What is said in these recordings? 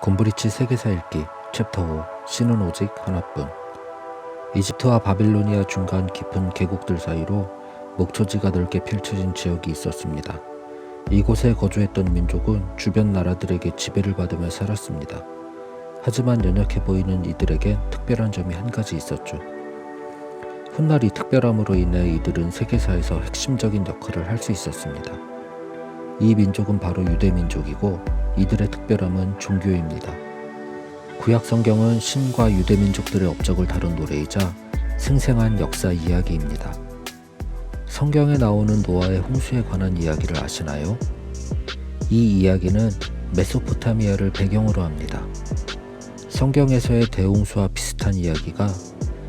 곰브리치 세계사 읽기 챕터 5 신은 오직 하나뿐. 이집트와 바빌로니아 중간 깊은 계곡들 사이로 목초지가 넓게 펼쳐진 지역이 있었습니다. 이곳에 거주했던 민족은 주변 나라들에게 지배를 받으며 살았습니다. 하지만 연약해 보이는 이들에겐 특별한 점이 한 가지 있었죠. 훗날 이 특별함으로 인해 이들은 세계사에서 핵심적인 역할을 할 수 있었습니다. 이 민족은 바로 유대 민족이고 이들의 특별함은 종교입니다. 구약 성경은 신과 유대 민족들의 업적을 다룬 노래이자 생생한 역사 이야기입니다. 성경에 나오는 노아의 홍수에 관한 이야기를 아시나요? 이 이야기는 메소포타미아를 배경으로 합니다. 성경에서의 대홍수와 비슷한 이야기가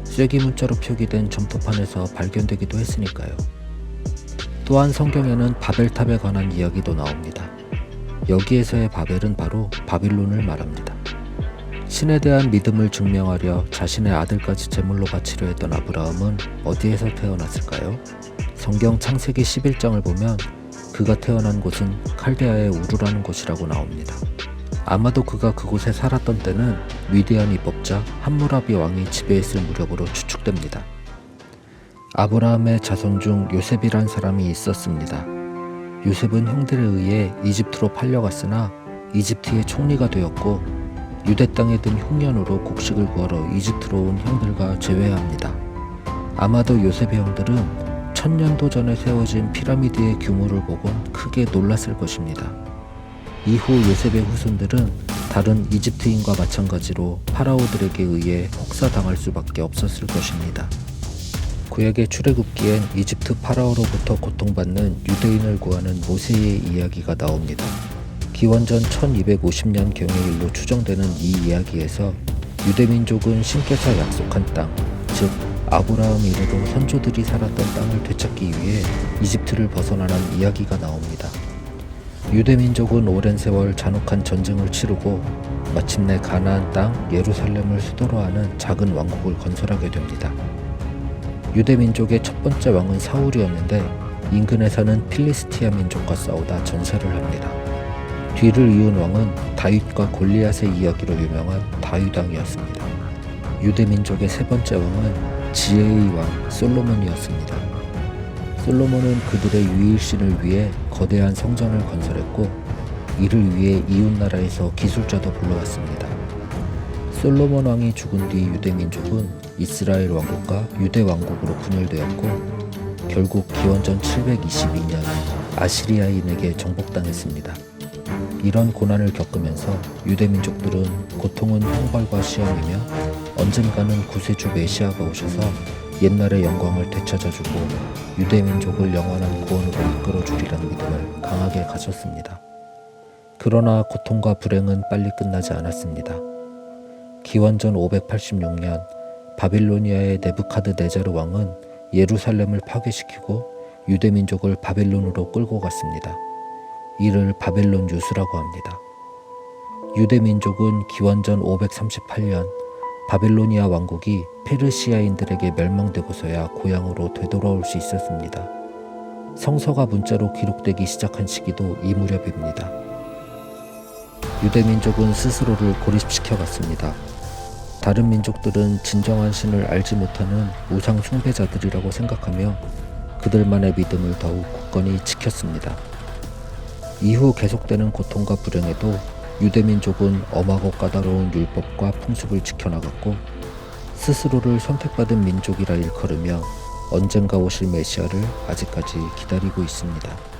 쐐기 문자로 표기된 점토판에서 발견되기도 했으니까요. 또한 성경에는 바벨탑에 관한 이야기도 나옵니다. 여기에서의 바벨은 바로 바빌론을 말합니다. 신에 대한 믿음을 증명하려 자신의 아들까지 제물로 바치려 했던 아브라함은 어디에서 태어났을까요? 성경 창세기 11장을 보면 그가 태어난 곳은 칼데아의 우르라는 곳이라고 나옵니다. 아마도 그가 그곳에 살았던 때는 위대한 입법자 함무라비 왕이 지배했을 무렵으로 추측됩니다. 아브라함의 자손 중 요셉이란 사람이 있었습니다. 요셉은 형들에 의해 이집트로 팔려갔으나 이집트의 총리가 되었고 유대 땅에 든 흉년으로 곡식을 구하러 이집트로 온 형들과 재회합니다. 아마도 요셉의 형들은 1000년도 전에 세워진 피라미드의 규모를 보곤 크게 놀랐을 것입니다. 이후 요셉의 후손들은 다른 이집트인과 마찬가지로 파라오들에게 의해 혹사당할 수밖에 없었을 것입니다. 구약의 출애굽기엔 이집트 파라오로부터 고통받는 유대인을 구하는 모세의 이야기가 나옵니다. 기원전 1250년 경의 일로 추정되는 이 이야기에서 유대민족은 신께서 약속한 땅, 즉 아브라함 이래로 선조들이 살았던 땅을 되찾기 위해 이집트를 벗어나는 이야기가 나옵니다. 유대민족은 오랜 세월 잔혹한 전쟁을 치르고 마침내 가나안 땅 예루살렘을 수도로 하는 작은 왕국을 건설하게 됩니다. 유대민족의 첫 번째 왕은 사울이었는데 인근에 사는 필리스티아 민족과 싸우다 전사를 합니다. 뒤를 이은 왕은 다윗과 골리앗의 이야기로 유명한 다윗 왕이었습니다. 유대민족의 세 번째 왕은 지혜의 왕 솔로몬이었습니다. 솔로몬은 그들의 유일신을 위해 거대한 성전을 건설했고 이를 위해 이웃나라에서 기술자도 불러왔습니다. 솔로몬 왕이 죽은 뒤 유대민족은 이스라엘 왕국과 유대 왕국으로 분열되었고 결국 기원전 722년 아시리아인에게 정복당했습니다. 이런 고난을 겪으면서 유대민족들은 고통은 형벌과 시험이며 언젠가는 구세주 메시아가 오셔서 옛날의 영광을 되찾아주고 유대민족을 영원한 구원으로 이끌어주리라는 믿음을 강하게 가졌습니다. 그러나 고통과 불행은 빨리 끝나지 않았습니다. 기원전 586년 바빌로니아의 네부카드네자르 왕은 예루살렘을 파괴시키고 유대민족을 바벨론으로 끌고 갔습니다. 이를 바벨론 유수라고 합니다. 유대민족은 기원전 538년 바빌로니아 왕국이 페르시아인들에게 멸망되고서야 고향으로 되돌아올 수 있었습니다. 성서가 문자로 기록되기 시작한 시기도 이 무렵입니다. 유대민족은 스스로를 고립시켜갔습니다. 다른 민족들은 진정한 신을 알지 못하는 우상 숭배자들이라고 생각하며 그들만의 믿음을 더욱 굳건히 지켰습니다. 이후 계속되는 고통과 불행에도 유대민족은 엄하고 까다로운 율법과 풍습을 지켜나갔고 스스로를 선택받은 민족이라 일컬으며 언젠가 오실 메시아를 아직까지 기다리고 있습니다.